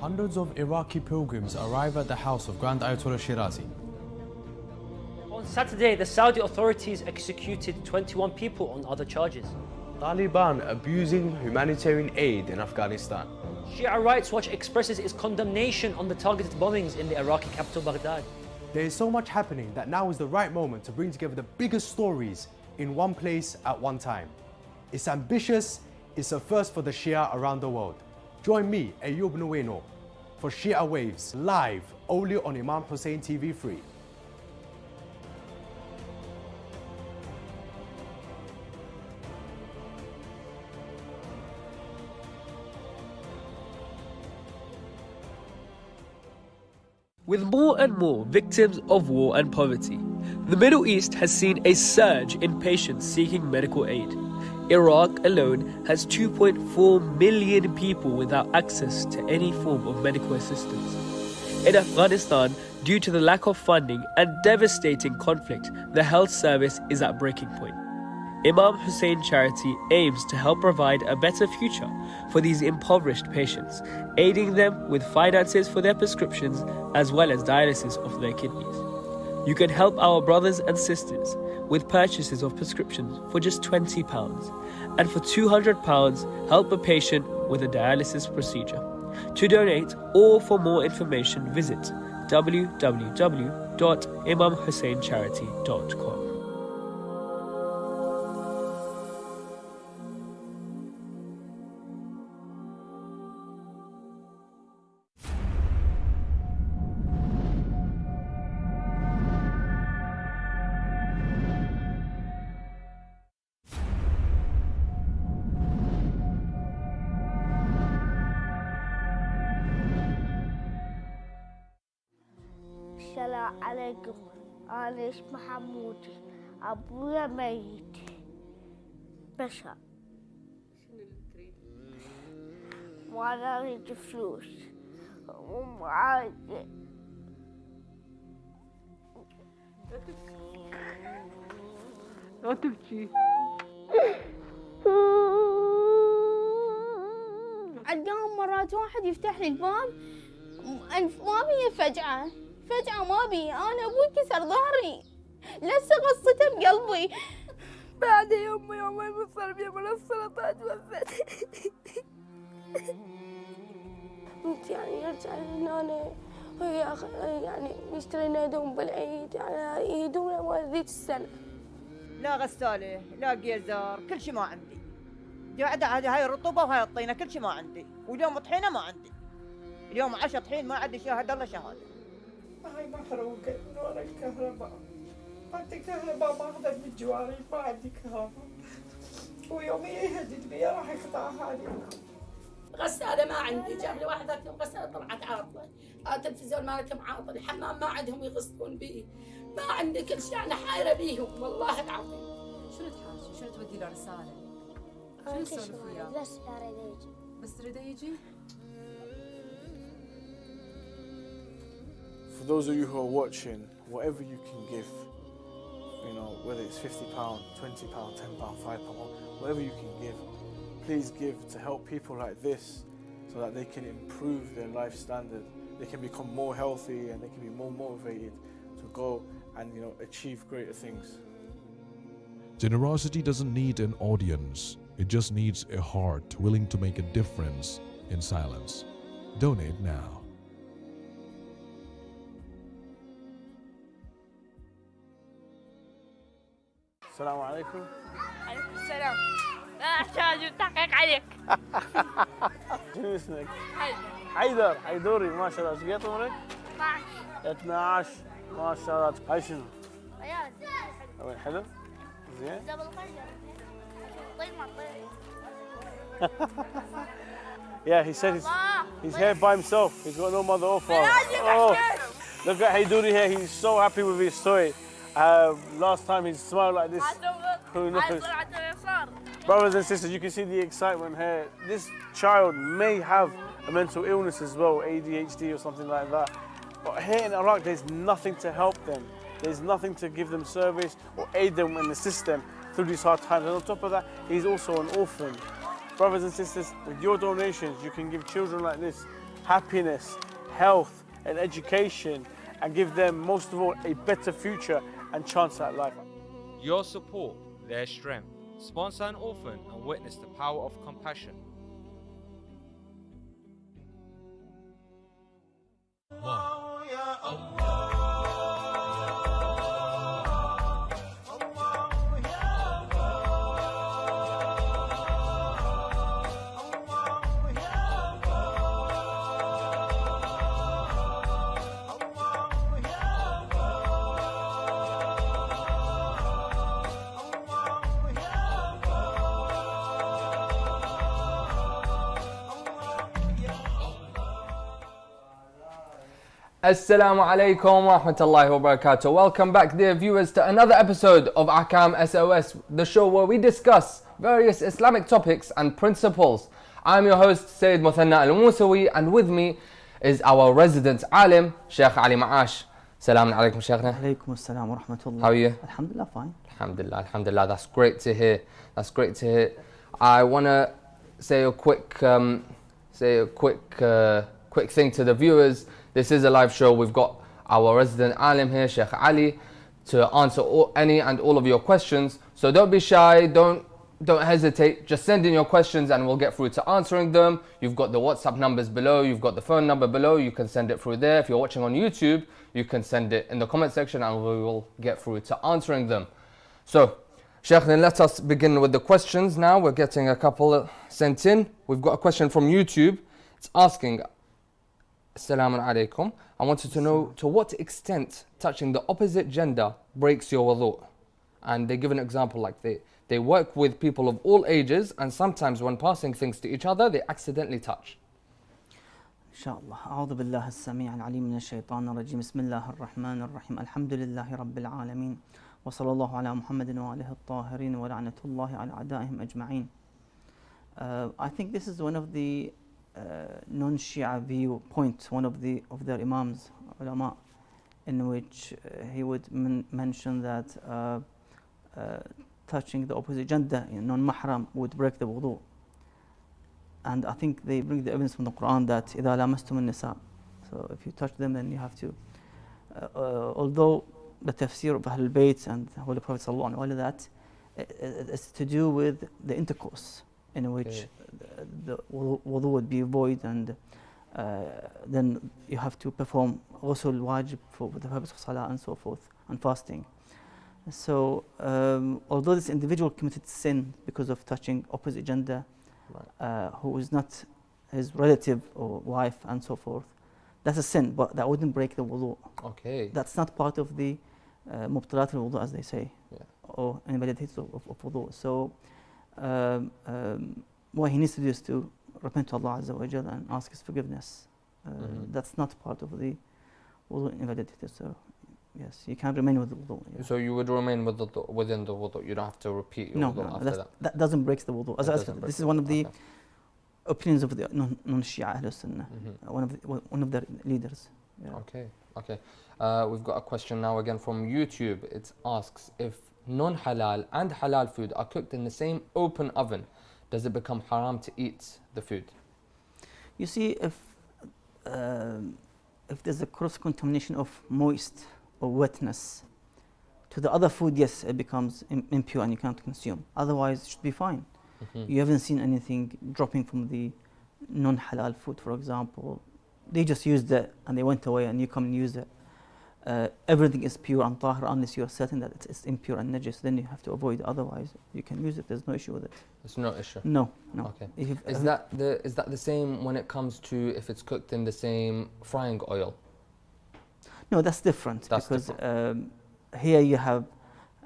Hundreds of Iraqi pilgrims arrive at the house of Grand Ayatollah Shirazi. On Saturday, the Saudi authorities executed 21 people on other charges. Taliban abusing humanitarian aid in Afghanistan. Shia Rights Watch expresses its condemnation on the targeted bombings in the Iraqi capital Baghdad. There is so much happening that now is the right moment to bring together the biggest stories in one place at one time. It's ambitious, it's a first for the Shia around the world. Join me, Ayoub Nueno, for Shia Waves, live only on Imam Hussein TV free. With more and more victims of war and poverty, the Middle East has seen a surge in patients seeking medical aid. Iraq alone has 2.4 million people without access to any form of medical assistance. In Afghanistan, due to the lack of funding and devastating conflict, the health service is at breaking point. Imam Hussein Charity aims to help provide a better future for these impoverished patients, aiding them with finances for their prescriptions as well as dialysis of their kidneys. You can help our brothers and sisters with purchases of prescriptions for just £20, and for £200 help a patient with a dialysis procedure. To donate or for more information, visit www.imamhusseincharity.com. السلام عليكم. أنا اسمي حمودي، أبويا ميت. بشر. شنو اللي تريد؟ وأنا أريد فلوس ومعاي. لا تبكي. عندهم مرات واحد يفتح لي الباب ما بي فجأة ما بي. أنا أبوي كسر ظهري لسه غصته بقلبي. بعد يومين وصل بي من السرطان توفت. يعني يرجع هنا يعني اشترينا هدوم بالعيد، يعني هدومنا مال السنة. لا غسالة، لا جيزر، كل شيء ما عندي. هاي الرطوبة وهاي الطينة، كل شيء ما عندي. واليوم طحينة ما عندي. اليوم 10 طحين ما عندي شاهد الله شهادة. هاي محروقة من ورا الكهرباء. ما عندي كهرباء، ما أخذت من جواري، ما عندي كهرباء. ويومي يهدد بي راح يقطعها لي. غسالة ما عندي، جاب لي واحد ذاك غسالة طلعت عاطلة. التلفزيون مالتهم عاطل، الحمام ما عندهم يغسلون به. ما عندي كل شيء، أنا حايرة بيهم والله العظيم. شنو تحاجي؟ شنو تودي له رسالة؟ شنو تسولف وياه؟ بس أريد يجي. بس تريده يجي؟ For those of you who are watching, whatever you can give, you know, whether it's £50, £20, £10, £5, whatever you can give, please give to help people like this so that they can improve their life standard. They can become more healthy and they can be more motivated to go and, you know, achieve greater things. Generosity doesn't need an audience. It just needs a heart willing to make a difference in silence. Donate now. السلام عليكم. عليكم السلام. لا أحتاج التحقيق عليك. شنو اسمك؟ حيدر. حيدوري ما شاء الله. ايش قد عمرك؟ 12. ما شاء الله. هاي شنو؟ رياضي. حلو؟ زين؟ جبل الخنجر. طيب ما طيب. Yeah, he said he's here by himself. He's got no mother or father. Oh, look at Hayduri here. He's so happy with his toy. Last time he smiled like this. Who knows? Brothers and sisters, you can see the excitement here. This child may have a mental illness as well, ADHD or something like that. But here in Iraq, there's nothing to help them. There's nothing to give them service or aid them and assist them through these hard times. And on top of that, he's also an orphan. Brothers and sisters, with your donations, you can give children like this happiness, health and education, and give them, most of all, a better future and chance at life. Your support, their strength. Sponsor an orphan and witness the power of compassion. Assalamu alaikum wa rahmatullahi wa barakatuh. Welcome back, dear viewers, to another episode of Ahkam SOS, the show where we discuss various Islamic topics and principles. I'm your host, Sayyid Muthanna al-Musawi, and with me is our resident alim, Sheikh Ali Ma'ash. Assalamu alaikum, Sheikhna. Alaikum assalam wa rahmatullah. How are you? Alhamdulillah, fine. Alhamdulillah, alhamdulillah. That's great to hear. That's great to hear. I want to say a quick thing to the viewers. This is a live show. We've got our resident alim here, Sheikh Ali, to answer any and all of your questions. So don't be shy, don't hesitate. Just send in your questions and we'll get through to answering them. You've got the WhatsApp numbers below, you've got the phone number below. You can send it through there. If you're watching on YouTube, you can send it in the comment section and we will get through to answering them. So, Sheikh, then let us begin with the questions now. We're getting a couple sent in. We've got a question from YouTube. It's asking, Assalamu alaikum. I wanted to know to what extent touching the opposite gender breaks your wudu. And they give an example like they work with people of all ages and sometimes when passing things to each other, they accidentally touch. Inshallah. A'udhu billahi as-sami' al-alim min ash-shaytan ar-rajim. Bismillahir rahmanir rahim. Alhamdulillahi rabbil alamin. Wa sallallahu ala Muhammadin wa alihi at-tahirin wa la'natullahi ala a'da'ihim ajma'in. I think this is one of the non-Shia viewpoint, one of their imams, ulama, in which he would mention that touching the opposite gender, non-mahram, would break the wudu. And I think they bring the evidence from the Quran that إِذَا لَامَسْتُمُ النِّسَاء. So if you touch them, then you have to. Although the tafsir of Ahlul Bayt and Holy Prophet sallallahu alaihi wasallam, all of that, is to do with the intercourse, in which the wudu would be void, and then you have to perform ghusl wajib for the purpose of salah and so forth, and fasting. So although this individual committed sin because of touching opposite gender, who is not his relative or wife and so forth, that's a sin, but that wouldn't break the wudu. Okay. That's not part of the mubtalat al-wudu, as they say, or invalidates of wudu. So what he needs to do is to repent to Allah Azza wa Jal and ask His forgiveness. That's not part of the wudu invalidity. So yes, you can remain with the wudu. Yeah. So you would remain within the wudu. You don't have to repeat your wudu after that. That doesn't break the wudu. As I said, this is one of the opinions of the non-Shia Ahlul Sunnah, one of their leaders. Yeah. Okay. We've got a question now again from YouTube. It asks, if non-halal and halal food are cooked in the same open oven, does it become haram to eat the food? You see, if there's a cross-contamination of moist or wetness to the other food, yes, it becomes impure and you can't consume. Otherwise, it should be fine. You haven't seen anything dropping from the non-halal food, for example. They just used it and they went away and you come and use it. Everything is pure and tahir unless you're certain that it's impure and najis. Then you have to avoid it. Otherwise, you can use it. There's no issue with it. There's no issue? No. Okay. Is that the same when it comes to if it's cooked in the same frying oil? No, that's different. Because here you have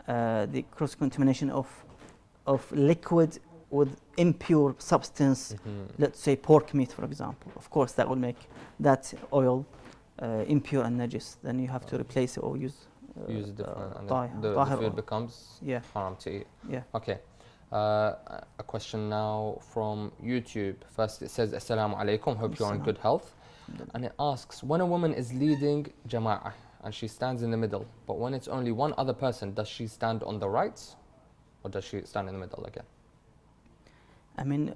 the cross-contamination of liquid with impure substance. Let's say pork meat, for example. Of course, that will make that oil impure and najis. Then you have to replace it or use different, and the food becomes haram to eat. Yeah. Okay. A question now from YouTube. First, it says, Assalamu alaikum, hope you're in good health. And it asks, when a woman is leading jama'ah and she stands in the middle, but when it's only one other person, does she stand on the right or does she stand in the middle again? I mean,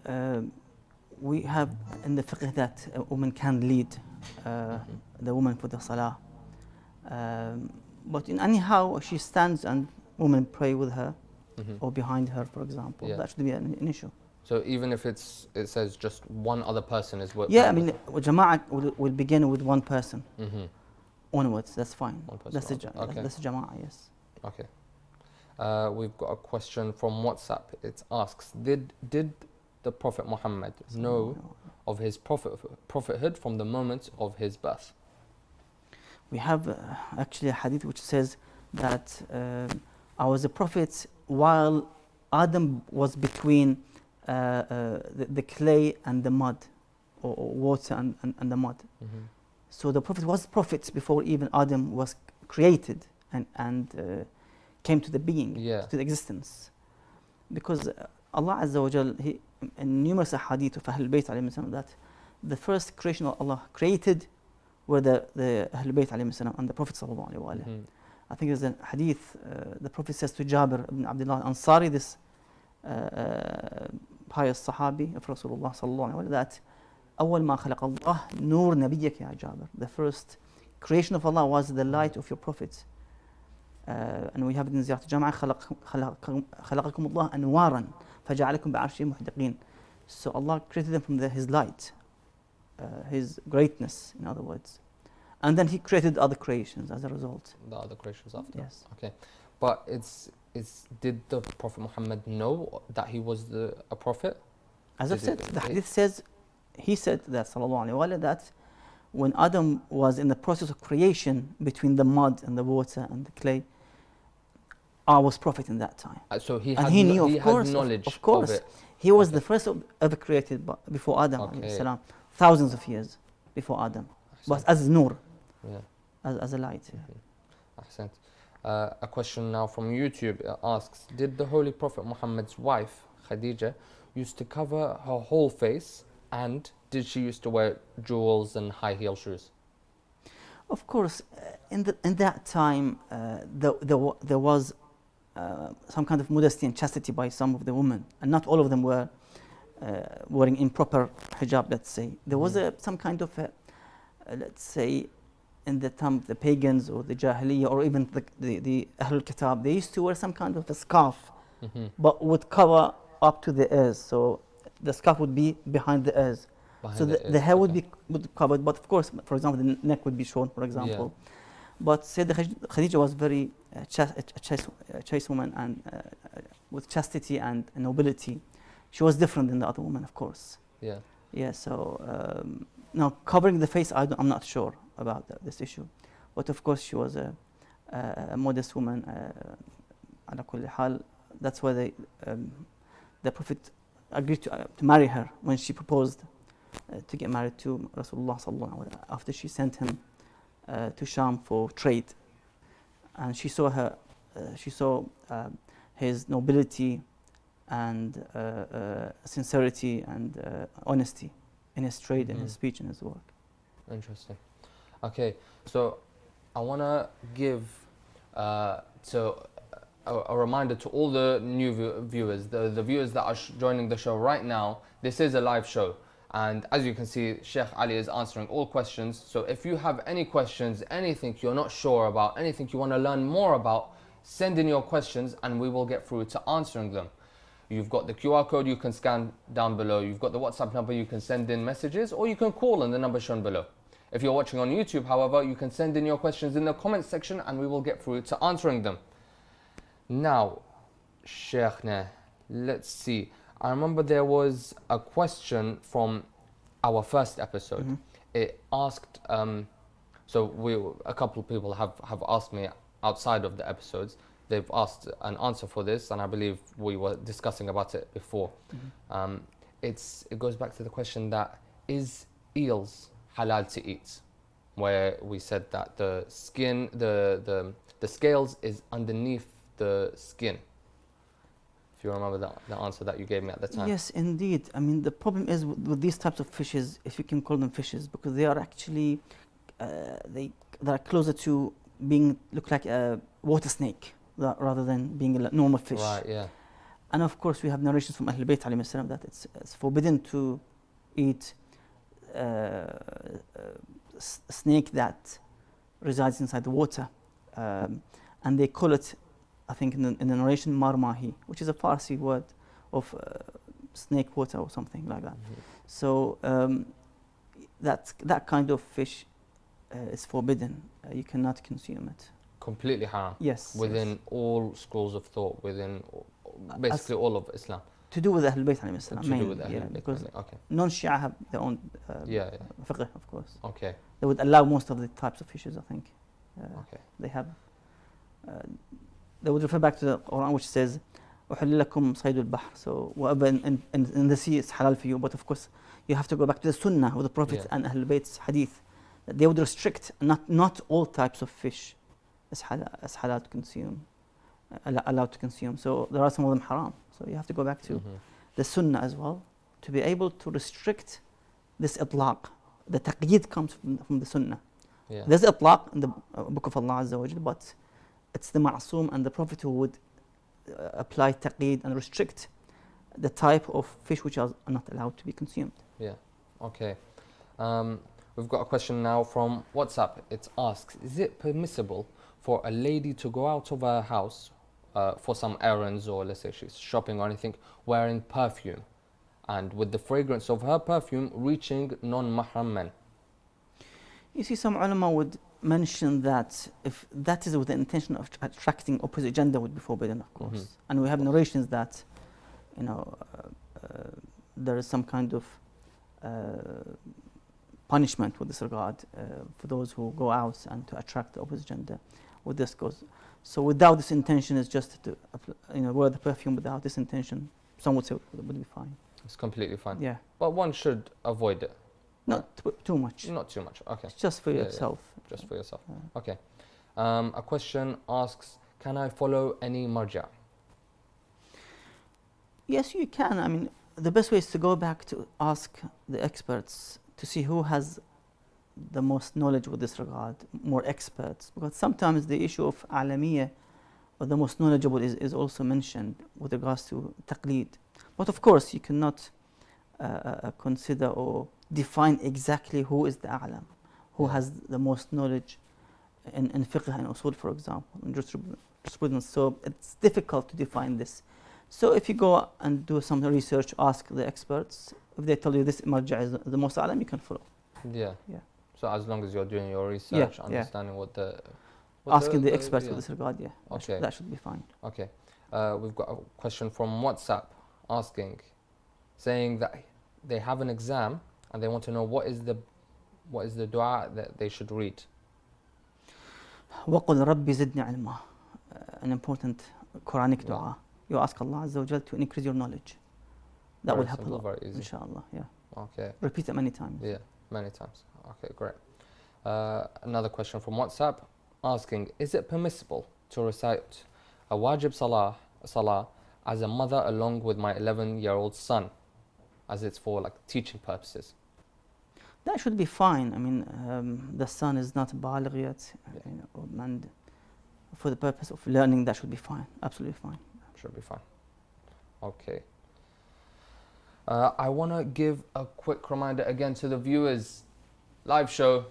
we have in the fiqh that a woman can lead the woman for the salah. But in anyhow, she stands and women pray with her or behind her, for example. Yeah. That should be an issue. So even if it says just one other person is what? Yeah, I mean, jama'ah will begin with one person onwards. That's fine. That's the jama'ah. Yes. Okay. We've got a question from WhatsApp. It asks, did the Prophet Muhammad know of his prophethood from the moment of his birth? We have actually a hadith which says that I was a prophet while Adam was between the clay and the mud, or water and the mud. So the Prophet was prophet before even Adam was created and came to the being, to the existence. Because Allah Azza wa Jal, in numerous hadith of Ahlul Bayt alayhim salam, that the first creation of Allah created were the Ahlul Bayt alayhim salam and the Prophet sallallahu alayhi wa alayhi. I think there's a hadith, the Prophet says to Jabir ibn Abdullah Ansari, this pious Sahabi of Rasulullah sallallahu alayhi wa alayhi, that أول ما خلق الله نور نبيك يا جابر. The first creation of Allah was the light of your Prophet. And we have it in زيارة الجامعة خلقكم الله أنوارا فجعلكم بعرشه محدقين. So Allah created them from His light, His greatness, in other words. And then He created other creations as a result. The other creations after? Yes. Okay. But did the Prophet Muhammad know that he was a prophet? As I've said, the hadith says, he said that, sallallahu alayhi wa sallam, that when Adam was in the process of creation between the mud and the water and the clay, I was prophet in that time. So he and had, he knew, he of course, had knowledge of course. of it. He was the first ever created before Adam, alayhi salam, thousands of years before Adam, but as nur, as a light. Ahsant. A question now from YouTube asks, did the Holy Prophet Muhammad's wife, Khadija, used to cover her whole face, and did she used to wear jewels and high heel shoes? Of course, in that time, there was some kind of modesty and chastity by some of the women, and not all of them were wearing improper hijab, let's say. There was some kind of, let's say, in the time of the pagans or the Jahiliyyah or even the Ahlul Kitab, they used to wear some kind of a scarf, but would cover up to the ears. So the scarf would be behind the ears. So the hair would be covered, but of course, for example, the neck would be shown, for example. But Sayyidah Khadija was very chaste woman and with chastity and nobility. She was different than the other women, of course. Yeah. So now covering the face, I'm not sure about this issue, but of course she was a modest woman. على كل حال, that's why the Prophet agreed to marry her when she proposed to get married to Rasulullah sallallahu alaihi wasallam after she sent him to Sham for trade, and she saw his nobility and sincerity and honesty in his trade, in his speech, and his work. Interesting. Okay, so I want to give a reminder to all the new viewers, the viewers that are joining the show right now. This is a live show, and as you can see, Sheikh Ali is answering all questions. So if you have any questions, anything you're not sure about, anything you want to learn more about, send in your questions and we will get through to answering them. You've got the QR code you can scan down below. You've got the WhatsApp number you can send in messages, or you can call on the number shown below. If you're watching on YouTube, however, you can send in your questions in the comment section and we will get through to answering them. Now, Sheikhna, let's see. I remember there was a question from our first episode. It asked, so a couple of people have asked me outside of the episodes. They've asked an answer for this, and I believe we were discussing about it before. It goes back to the question that, is eels halal to eat? Where we said that the skin, the scales is underneath the skin. If you remember the answer that you gave me at the time. Yes, indeed. I mean, the problem is with these types of fishes, if you can call them fishes, because they are actually, they are closer to look like a water snake rather than being a normal fish. Right, yeah. And of course, we have narrations from Ahlul Bayt alayhim salam that it's forbidden to eat snake that resides inside the water, and they call it, I think in the narration, marmahi, which is a Farsi word of snake water or something like that. So that kind of fish is forbidden. You cannot consume it. Completely haram. Yes. Within all schools of thought, within basically all of Islam. To do with Ahlul Bayt alayhi salam. To do with Ahlul Bayt. Because Okay. non-Shia have their own fiqh, of course. Okay. They would allow most of the types of fishes, I think. Okay. They have. They would refer back to the Quran, which says, "Uhilla lakum saydul bahr." So whatever in the sea is halal for you. But of course, you have to go back to the Sunnah of the Prophet and Ahlul Bayt's hadith. That they would restrict not all types of fish is halal to consume, allowed to consume. So there are some of them haram. So you have to go back to the Sunnah as well to be able to restrict this itlaq. The taqyid comes from the Sunnah. Yeah. There's itlaq in the Book of Allah Azza wa Jal, but it's the Ma'soom and the Prophet who would apply taqyid and restrict the type of fish which are not allowed to be consumed. Yeah. Okay. We've got a question now from WhatsApp. It asks, is it permissible for a lady to go out of her house for some errands, or let's say she's shopping or anything, wearing perfume, and with the fragrance of her perfume reaching non-mahram men? You see, some ulama would mention that if that is with the intention of attracting opposite gender, would be forbidden, of course. And we have narrations that, you know, there is some kind of punishment with this regard for those who go out and to attract the opposite gender. With this goes. So without this intention, is just to wear the perfume without this intention. Some would say it would be fine. It's completely fine. Yeah. But one should avoid it. Not too much. Not too much. Okay. It's just for yourself. Yeah. Just for yourself. Okay. A question asks, can I follow any marājiʿ? Yes, you can. I mean, the best way is to go back to ask the experts to see who has the most knowledge with this regard, more experts. Because sometimes the issue of alamiyya, or the most knowledgeable, is also mentioned with regards to taqleed. But of course, you cannot consider or define exactly who is the a'lam, who has the most knowledge in fiqh and usul, for example, in jurisprudence. So it's difficult to define this. So if you go and do some research, ask the experts, if they tell you this marājiʿ is the most a'lam, you can follow. Yeah. Yeah. So as long as you're doing your research, understanding what the... Asking the experts with this regard, Okay. That should be fine. Okay. We've got a question from WhatsApp asking, saying that they have an exam and they want to know what is the dua that they should read. وَقُلْ رَبِّ زِدْنِي عِلْمًا. An important Quranic dua. You ask Allah Azza wa Jal to increase your knowledge. That will help a lot, very easy. Inshallah, yeah. Okay. Repeat it many times. Yeah, many times. Okay, great. Another question from WhatsApp asking, is it permissible to recite a wajib salah as a mother along with my 11-year-old son, as it's for like teaching purposes? That should be fine. I mean, the son is not baligh yet, and for the purpose of learning, that should be fine. Absolutely fine. Should be fine. Okay. I want to give a quick reminder again to the viewers. Live show.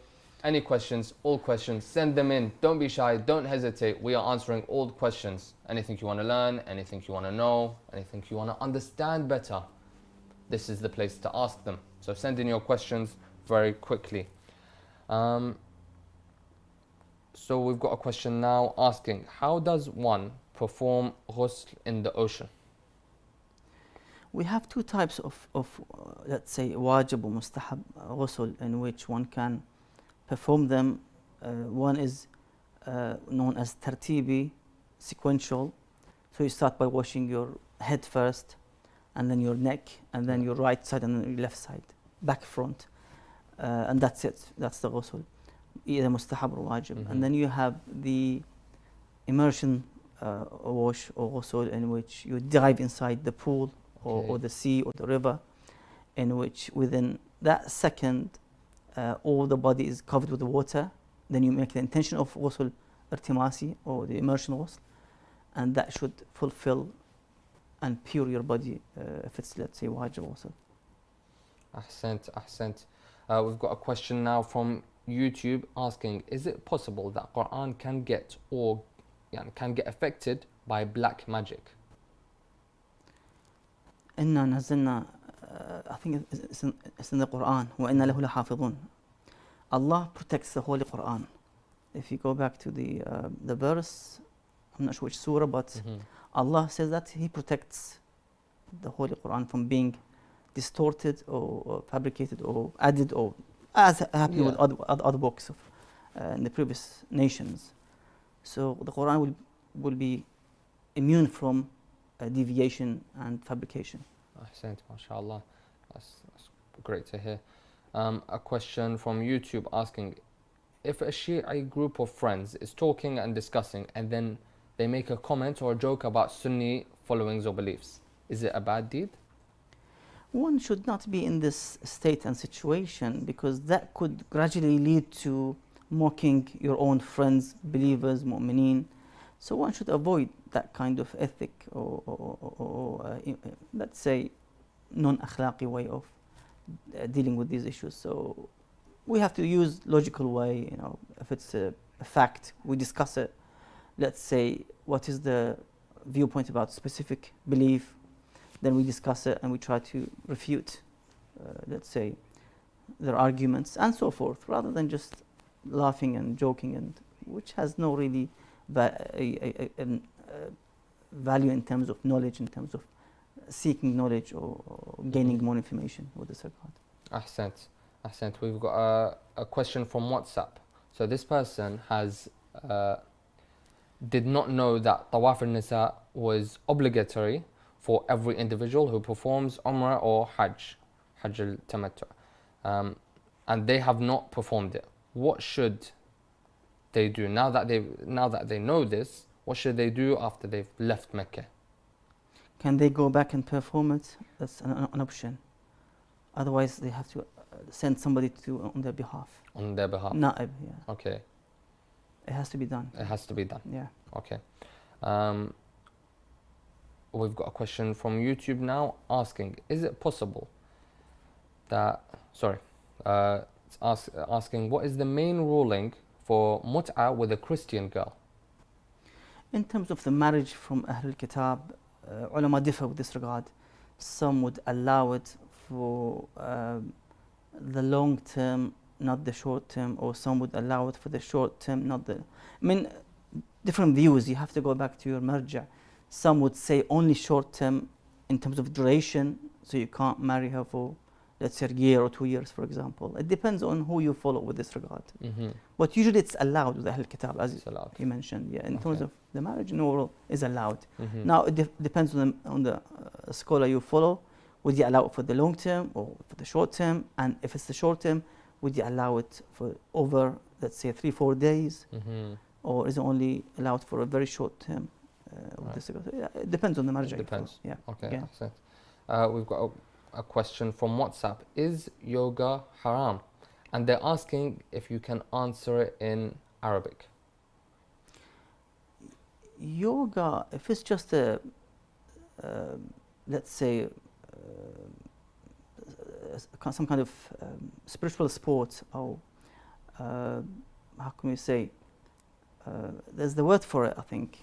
Any questions, all questions, send them in. Don't be shy, don't hesitate. We are answering all the questions. Anything you want to learn, anything you want to know, anything you want to understand better, this is the place to ask them. So send in your questions very quickly. So we've got a question now asking, how does one perform ghusl in the ocean? We have two types of let's say, wajib or mustahab ghusl, in which one can perform them. One is known as tartibi, sequential. So you start by washing your head first, and then your neck, and then your right side, and then your left side, back, front. And that's it. That's the ghusl, either mustahab or wajib. And then you have the immersion wash or ghusl, in which you dive inside the pool or the sea or the river, in which within that second all the body is covered with the water. Then you make the intention of ghusl irtimasi, or the immersion ghusl, and that should fulfill and pure your body if it's, let's say, wajib ghusl. Ahsant, ahsant. We've got a question now from YouTube asking, is it possible that Quran can get affected by black magic? إنا نزلنا I think it's in the Quran وإنا له لحافظون. Allah protects the Holy Quran. If you go back to the verse, I'm not sure which surah, but Allah says that He protects the Holy Quran from being distorted or fabricated or added, or as happened with other books of in the previous nations. So the Quran will be immune from deviation and fabrication. Ahsant, mashallah. That's great to hear. A question from YouTube asking, if a Shi'i group of friends is talking and discussing and then they make a comment or a joke about Sunni followings or beliefs, is it a bad deed? One should not be in this state and situation, because that could gradually lead to mocking your own friends, believers, mu'mineen. So one should avoid that kind of ethic or let's say non-akhlaqi way of dealing with these issues. So we have to use logical way, if it's a fact, we discuss it. Let's say, what is the viewpoint about specific belief, then we discuss it and we try to refute, let's say, their arguments and so forth, rather than just laughing and joking, and which has no really value in terms of knowledge, in terms of seeking knowledge or gaining more information with this regard. Ahsant, ahsant. We've got a question from WhatsApp. So this person has did not know that Tawaf al-Nisa was obligatory for every individual who performs Umrah or Hajj al-Tamattu, and they have not performed it. What should they do now that they know this? What should they do after they've left Mecca? Can they go back and perform it? That's an option. Otherwise, they have to send somebody on their behalf. On their behalf? Na'ib, yeah. Okay. It has to be done. It has to be done. Yeah. Okay. We've got a question from YouTube now asking, is it possible that, it's asking, what is the main ruling for mut'a with a Christian girl? In terms of the marriage from Ahlul Kitab, ulama differ with this regard. Some would allow it for the long term, not the short term, or some would allow it for the short term, not the... I mean, different views. You have to go back to your marājiʿ. Some would say only short term in terms of duration, so you can't marry her for, let's say, a year or 2 years, for example. It depends on who you follow with this regard. But usually it's allowed with Ahl Kitab, as you mentioned. Yeah, in terms of the marriage in oral is allowed. Now it depends on the scholar you follow. Would you allow it for the long term or for the short term? And if it's the short term, would you allow it for over, let's say, 3-4 days? Or is it only allowed for a very short term? It depends on the marājiʿ. It depends. Yeah. Okay. We've got a question from WhatsApp. Is yoga haram? And they're asking if you can answer it in Arabic. Yoga, if it's just a, let's say, some kind of spiritual sport, or how can we say, there's the word for it, I think.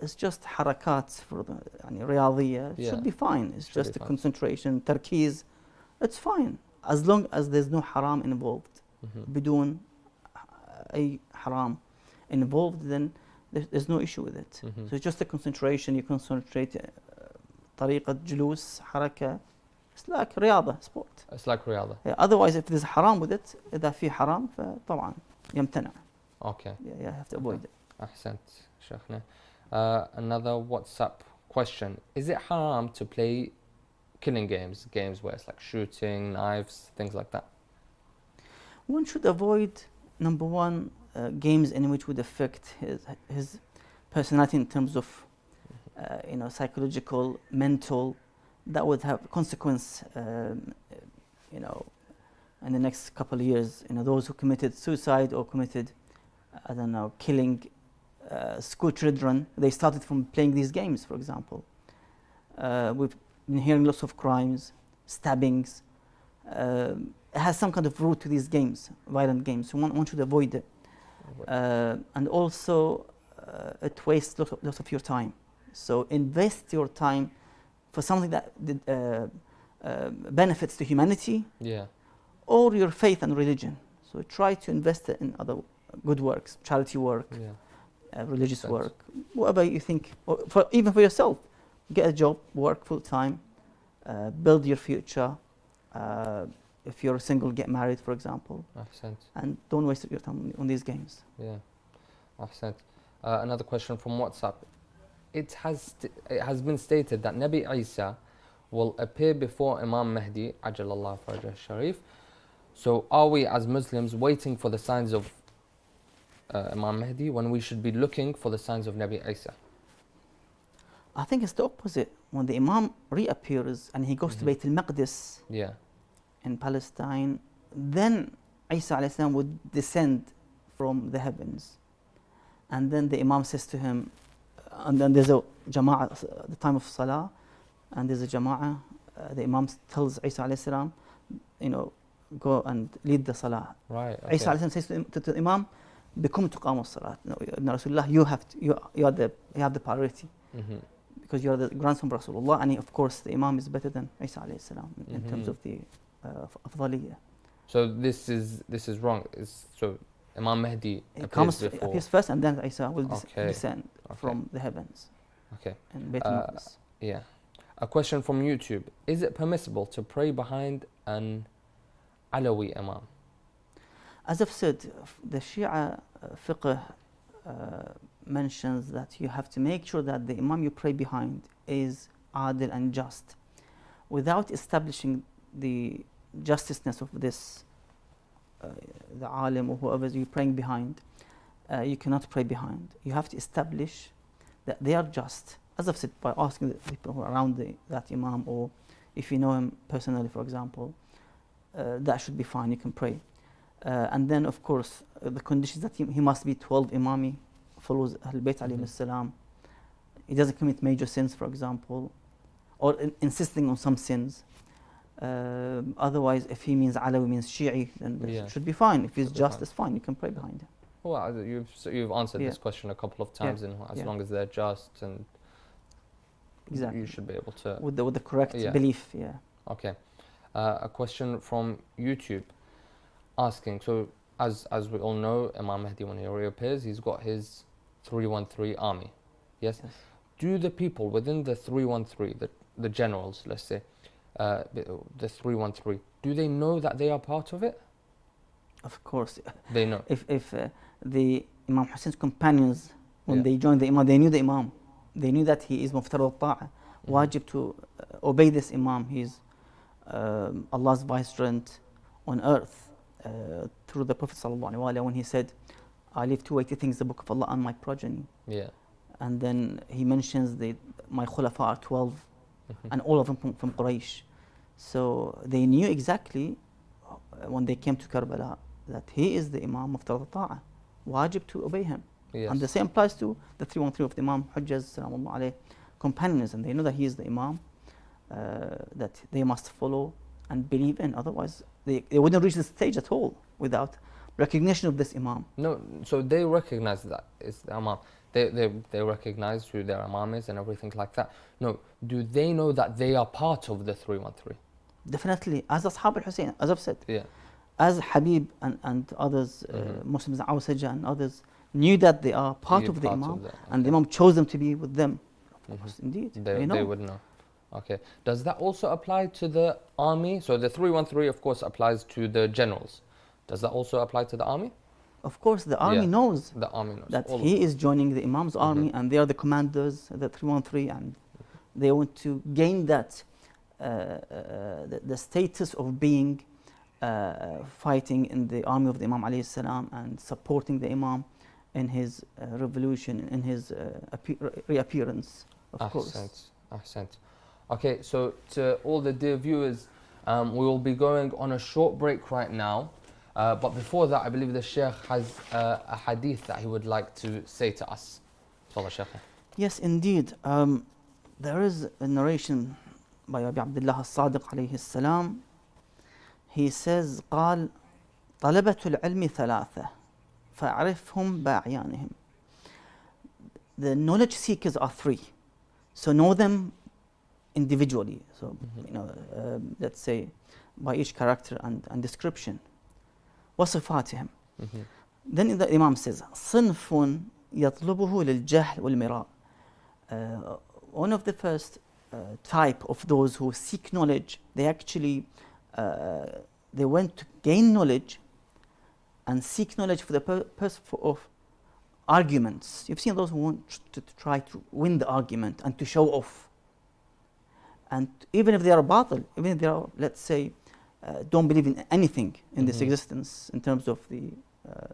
It's just harakat for the riyadiyya. It should be fine. It's just a concentration, tarkiz. It's fine as long as there's no haram involved. Bidun a haram involved, then there's no issue with it. So it's just a concentration. You concentrate. طريقة جلوس حركة. It's like riyadha, sport. It's like riyadha. Otherwise, if there's haram with it, إذا في حرام فطبعا يمتنع. Okay. Yeah, you have to avoid it. أحسنت شيخنا. Another WhatsApp question. Is it haram to play killing games where it's like shooting, knives, things like that? One should avoid, number one, games in which would affect his personality in terms of psychological, mental. That would have consequence, in the next couple of years. Those who committed suicide or committed, I don't know, killing school children, they started from playing these games, for example. been hearing lots of crimes, stabbings. It has some kind of root to these games, violent games. So one should avoid it. And also, it wastes lots of your time. So invest your time for something that benefits to humanity, or your faith and religion. So try to invest it in other good works, charity work, religious work, whatever you think, or even for yourself. Get a job, work full time, build your future. If you're single, get married, for example. And don't waste your time on these games. Yeah, Ahsant. Another question from WhatsApp. It has been stated that Nabi Isa will appear before Imam Mahdi, Ajalallah Farajah Sharif. So are we as Muslims waiting for the signs of Imam Mahdi when we should be looking for the signs of Nabi Isa? I think it's the opposite. When the Imam reappears and he goes to Bayt al-Maqdis in Palestine, then Isa alayhi salam would descend from the heavens. And then the Imam says to him, and then there's a jama'ah, the time of Salah, and there's a jama'ah, the Imam tells Isa alayhi salam, go and lead the Salah. Right. Okay. Isa alayhi salam says to the Imam, "Bikum tuqamu as-salat." Rasulullah, you have the priority. Because you are the grandson of Rasulullah, and of course the Imam is better than Isa alayhi salam in terms of the afdaliyya. So this is wrong. So Imam Mahdi appears first, and then Isa will descend from the heavens. Okay. And Bayt al-Maqdis. Yeah. A question from YouTube: is it permissible to pray behind an Alawi Imam? As I've said, the Shia fiqh mentions that you have to make sure that the Imam you pray behind is adil and just. Without establishing the justiceness of this, the alim or whoever you're praying behind, you cannot pray behind. You have to establish that they are just. As I've said, by asking the people who are around that Imam, or if you know him personally, for example, that should be fine, you can pray. And then, of course, the conditions that he must be 12 Imami, follows Ahl Bayt alayhim salam. He doesn't commit major sins, for example, or insisting on some sins. Otherwise, if he means Alawi, means Shi'i, then it should be fine. If he's just, it's fine. You can pray behind him. Well, you've answered this question a couple of times, and as long as they're just, and you should be able to with the correct belief. Okay. A question from YouTube asking. So as we all know, Imam Mahdi, when he reappears, he's got his 313 army. Yes. Do the people within the 313, the generals, let's say, the 313, do they know that they are part of it? Of course. They know. If the Imam Hussein's companions, when they joined the Imam, they knew the Imam. They knew that he is muftar al-ta'a, wajib to obey this Imam. He's Allah's vicegerent on earth through the Prophet ﷺ, when he said, I leave two weighty things, the Book of Allah and my progeny. And then he mentions my khulafa are 12, and all of them from Quraysh. So they knew exactly when they came to Karbala that he is the Imam of al-ta'a, wajib to obey him. And the same applies to the 313 of the Imam Hujjaz companions, and they know that he is the Imam that they must follow and believe in. Otherwise, they wouldn't reach the stage at all without recognition of this Imam. No, so they recognize that it's the Imam. They recognize who their Imam is and everything like that. No, do they know that they are part of the 313? Definitely, as Ashab al-Hussein, as I've said. As Habib and others, Muslims, Awsaja and others, knew that they are part of the Imam, and the Imam chose them to be with them. Of course, indeed. They would know. Okay. Does that also apply to the army? So the 313, of course, applies to the generals. Does that also apply to the army? Of course, the army knows that he is joining the Imam's army, and they are the commanders, the 313, and they want to gain that, the status of being fighting in the army of the Imam alayhi salam and supporting the Imam in his revolution, in his reappearance, of course. Ahsant. Okay, so to all the dear viewers, we will be going on a short break right now. But before that, I believe the Sheikh has a hadith that he would like to say to us. Follow, Sheikh. Yes, indeed. There is a narration by Abi Abdullah al-Sadiq alayhi salam. He says, قال طلبة العلم ثلاثة فاعرفهم بأعيانهم. The knowledge seekers are three, so know them individually. So, let's say by each character and description. وصفاتهم. Then the Imam says, صنف يطلبه للجهل والمراء. One of the first type of those who seek knowledge, they actually they went to gain knowledge and seek knowledge for the purpose of arguments. You've seen those who want to try to win the argument and to show off. And even if they are batil, even if they are, let's say, don't believe in anything in this existence in terms of the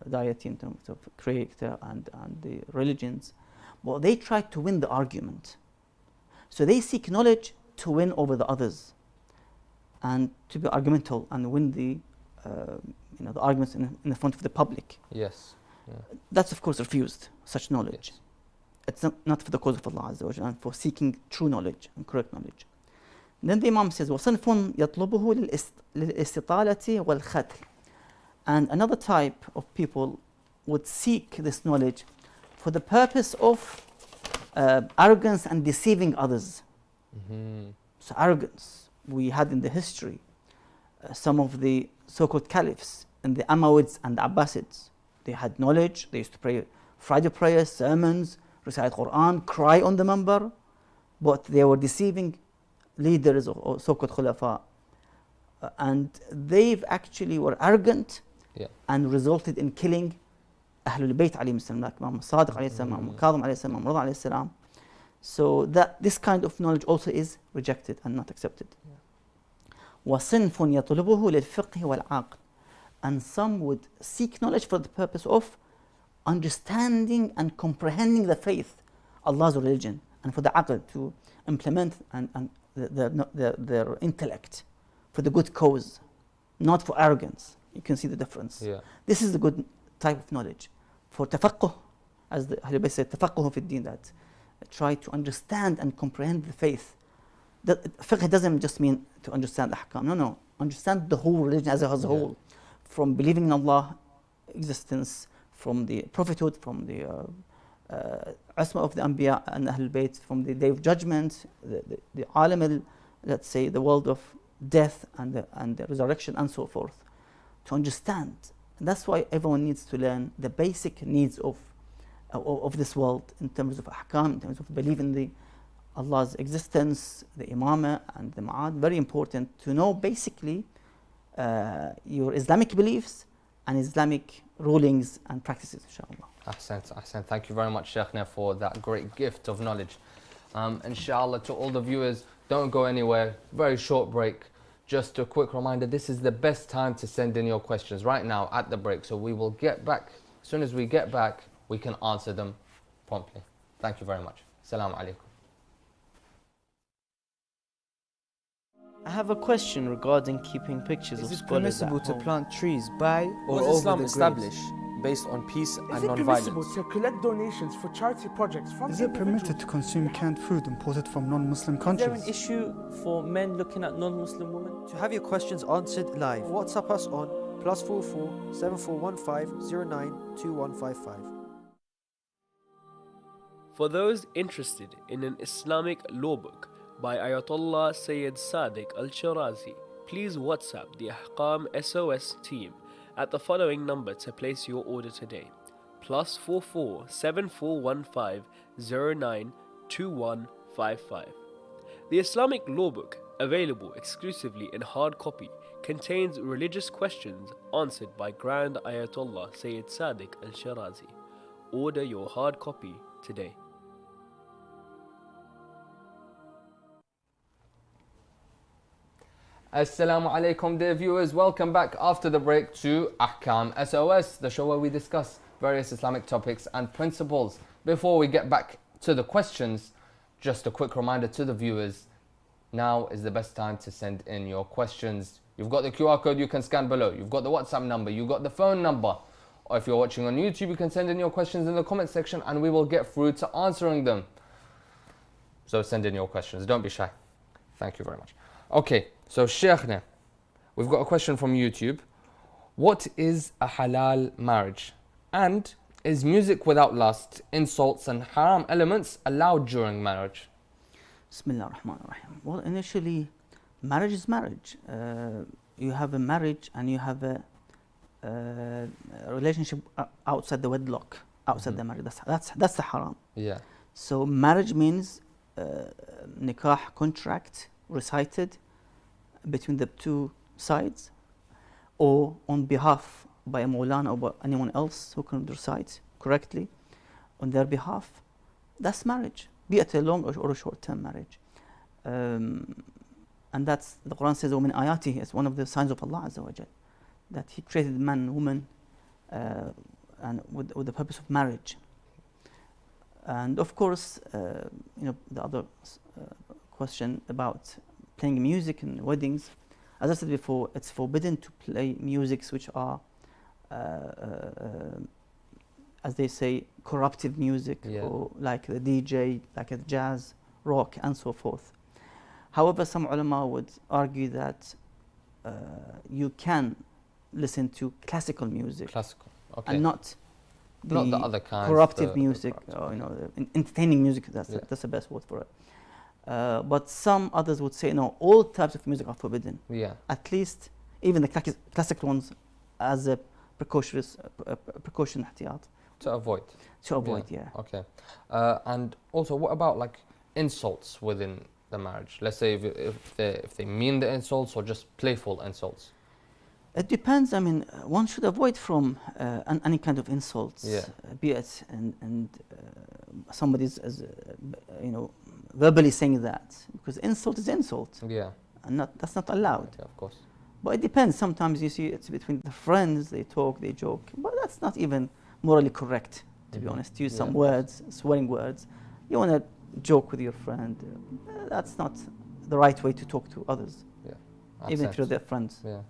deity, in terms of creator and the religions, but they try to win the argument. So they seek knowledge to win over the others and to be argumental and win the the arguments in the front of the public. Yes. Yeah. That's of course refused, such knowledge. Yes. It's not for the cause of Allah Azza wa Jalla and for seeking true knowledge and correct knowledge. Then the Imam says, وَصَنْفٌ يَطْلُبُهُ لِلْإِسْتِطَالَةِ وَالْخَتْلِ. And another type of people would seek this knowledge for the purpose of arrogance and deceiving others. So arrogance, we had in the history some of the so-called caliphs and the Amawids and the Abbasids. They had knowledge, they used to pray Friday prayers, sermons, recite Quran, cry on the minbar, but they were deceiving leaders or so-called khulafa. And they actually were arrogant and resulted in killing Ahlul Bayt alayhim salam, like Imam Sadiq alayhi salam, Imam Kadhim alayhi salam, Imam Rida alayhi salam. So that this kind of knowledge also is rejected and not accepted. وَصِنْفٌ يَطْلُبُهُ لِلْفِقْهِ وَالْعَقْلِ. And some would seek knowledge for the purpose of understanding and comprehending the faith, Allah's religion, and for the aql, to implement and their intellect for the good cause, not for arrogance. You can see the difference. This is the good type of knowledge. For tafaqquh, as the Ahlul Bayt said, tafaqquh fi ad-din, that try to understand and comprehend the faith. That fiqh doesn't just mean to understand ahkam. No. Understand the whole religion as a whole. From believing in Allah existence, from the prophethood, from the asma of the Anbiya and Ahlul Bayt, from the Day of Judgment, the alam, let's say, the world of death and the resurrection and so forth. To understand. And that's why everyone needs to learn the basic needs of this world in terms of ahkam, in terms of believing the Allah's existence, the imamah and the ma'ad. Very important to know basically your Islamic beliefs and Islamic rulings and practices, inshallah. Ahsan. Thank you very much, Sheikhna, for that great gift of knowledge. Inshallah, to all the viewers, don't go anywhere. Very short break. Just a quick reminder, this is the best time to send in your questions right now at the break. So we will get back. As soon as we get back, we can answer them promptly. Thank you very much. Assalamu alaikum. I have a question regarding keeping pictures of scholars. Is it permissible to plant trees by or over Islam the established based on peace and non-violence? Is it permissible to collect donations for charity projects from Is it permitted to consume canned food imported from non-Muslim countries? Is there an issue for men looking at non-Muslim women? To have your questions answered live, WhatsApp us on +44 7415 092155. For those interested in an Islamic law book by Ayatollah Sayyid Sadiq Al-Shirazi, please WhatsApp the Ahkam SOS team at the following number to place your order today: +44 7415 092155. The Islamic law book, available exclusively in hard copy, contains religious questions answered by Grand Ayatollah Sayyid Sadiq Al-Shirazi. Order your hard copy today. Assalamu alaikum, dear viewers. Welcome back after the break to Ahkam SOS, the show where we discuss various Islamic topics and principles. Before we get back to the questions, just a quick reminder to the viewers, now is the best time to send in your questions. You've got the QR code you can scan below. You've got the WhatsApp number. You've got the phone number. Or if you're watching on YouTube, you can send in your questions in the comment section and we will get through to answering them. So send in your questions. Don't be shy. Thank you very much. Okay, so Sheikhna, we've got a question from YouTube. What is a halal marriage? And is music without lust, insults and haram elements allowed during marriage? Bismillah ar-Rahman ar-Rahim. Well, initially, marriage is marriage. You have a marriage and you have a relationship outside the wedlock, outside the marriage. That's the haram. Yeah. So marriage means nikah, contract recited between the two sides, or on behalf by a Maulana or by anyone else who can recite correctly on their behalf. That's marriage, be it a long or a short-term marriage. And that's, the Quran says, وَمِنْ آيَاتِهِ, it's one of the signs of Allah Azza wa Jal, that He created man and woman and with the purpose of marriage. And of course, you know, the other question about playing music in weddings, as I said before, it's forbidden to play musics which are, as they say, corruptive music, or like the DJ, like a jazz, rock, and so forth. However, some ulama would argue that you can listen to classical music, and not the other kinds, corruptive music, or, you know, entertaining music. That's the best word for it. But some others would say no, all types of music are forbidden. Yeah. At least even the classical ones, as a precaution, ihtiyat. To avoid. To avoid, yeah. Okay. And also, what about like insults within the marriage? Let's say if they mean the insults or just playful insults. It depends. I mean, one should avoid from any kind of insults, be it and somebody's, you know, verbally saying that, because insult is insult. Yeah. And that's not allowed. Yeah, of course. But it depends. Sometimes you see it's between the friends, they talk, they joke, but that's not even morally correct, to be honest. Use some words, swearing words. You want to joke with your friend. That's not the right way to talk to others. Yeah. Even if you're their friends. Yeah.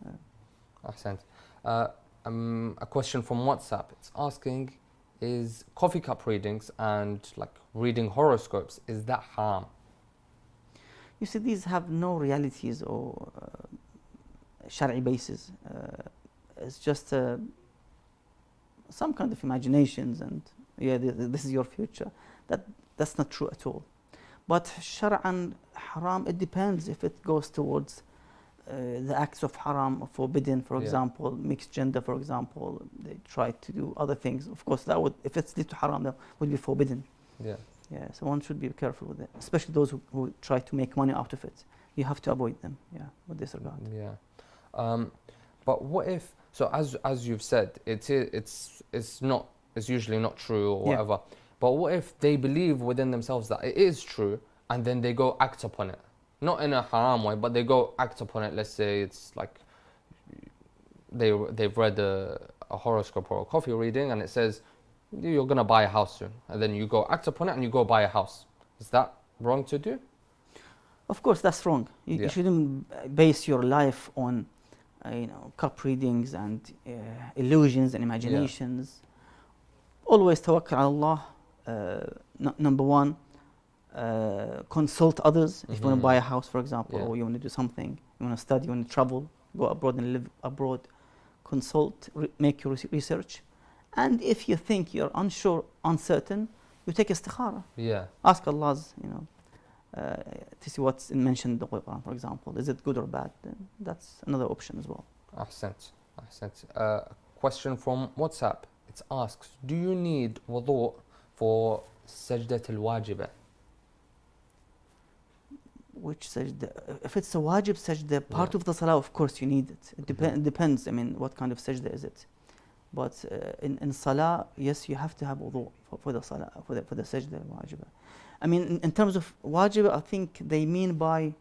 Ahsant. A question from WhatsApp. It's asking, is coffee cup readings and like reading horoscopes, is that haram? You see, these have no realities or shari'i basis. It's just some kind of imaginations and this is your future. That's not true at all. But shar'an haram, it depends if it goes towards the acts of haram or forbidden, for example, mixed gender, for example, they try to do other things. Of course, that would, if it's lead to haram, that would be forbidden. Yeah. Yeah. So one should be careful with it, especially those who try to make money out of it. You have to avoid them. Yeah, with this regard. Yeah. But what if? So as you've said, it's usually not true or whatever. But what if they believe within themselves that it is true, and then they go act upon it? Not in a haram way, but they go act upon it. Let's say it's like they've read a horoscope or a coffee reading, and it says you're gonna buy a house soon, and then you go act upon it and you go buy a house. Is that wrong to do? Of course, that's wrong. You shouldn't base your life on you know, cup readings and illusions and imaginations. Always tawakkal ala Allah. Number one. Consult others if you want to buy a house, for example, or you want to do something, you want to study, you want to travel, go abroad and live abroad. Consult, make your research, and if you think you're unsure, uncertain, you take istikhara. Yeah. Ask Allah's, you know, to see what's mentioned in the Quran, for example. Is it good or bad? Then that's another option as well. Ahsant. A question from WhatsApp. It asks, do you need wudu for sajdat al-wajibah? Which sajda? If it's a wajib sajda, part of the salah, of course you need it. It depends. I mean, what kind of sajda is it? But in salah, yes, you have to have wudu for the salah, for the sajda wajibah. I mean, in terms of wajib, I think they mean by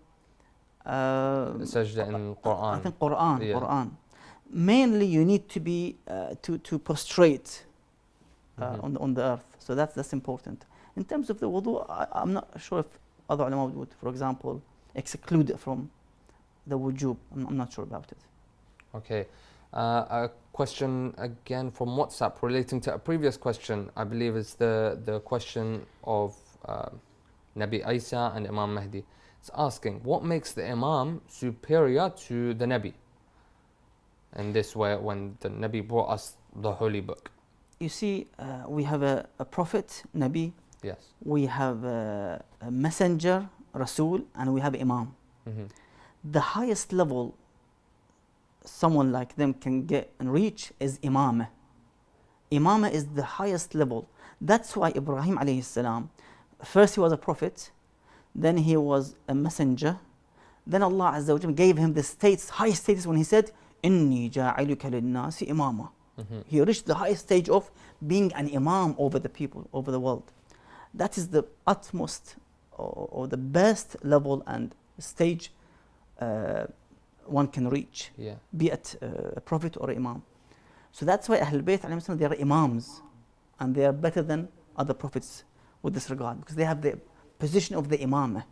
sajda in Quran. I think Quran. Mainly, you need to be to prostrate on the earth. So that's important. In terms of the wudu, I'm not sure if other ulama would, for example, exclude it from the wujub. I'm not sure about it. Okay. A question again from WhatsApp relating to a previous question. I believe it's the question of Nabi Isa and Imam Mahdi. It It's asking, what makes the Imam superior to the Nabi? In this way, when the Nabi brought us the holy book. You see, we have a prophet, Nabi. Yes. We have a messenger, Rasul, and we have Imam. The highest level someone like them can get and reach is Imamah. Imamah is the highest level. That's why Ibrahim alayhi salam, first he was a prophet, then he was a messenger, then Allah Azza wa Jalla gave him the high status when he said, Inni ja'aluka lin-nasi imama. He reached the highest stage of being an imam over the people, over the world. That is the utmost or the best level and stage one can reach, be it a prophet or an imam. So that's why Ahlul Bayt, they are imams, and they are better than other prophets with this regard, because they have the position of the imamah.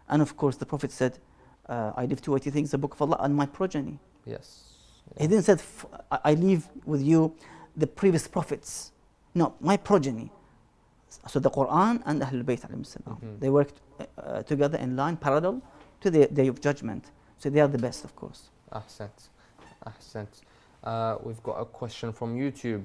And of course the Prophet said, I leave two weighty things, the book of Allah and my progeny. Yes. He didn't say, I leave with you the previous prophets. No, my progeny. So the Quran and Ahlul Bayt, they worked together in line, parallel to the Day of Judgment. So they are the best, of course. Ahsant. Ahsant. We've got a question from YouTube.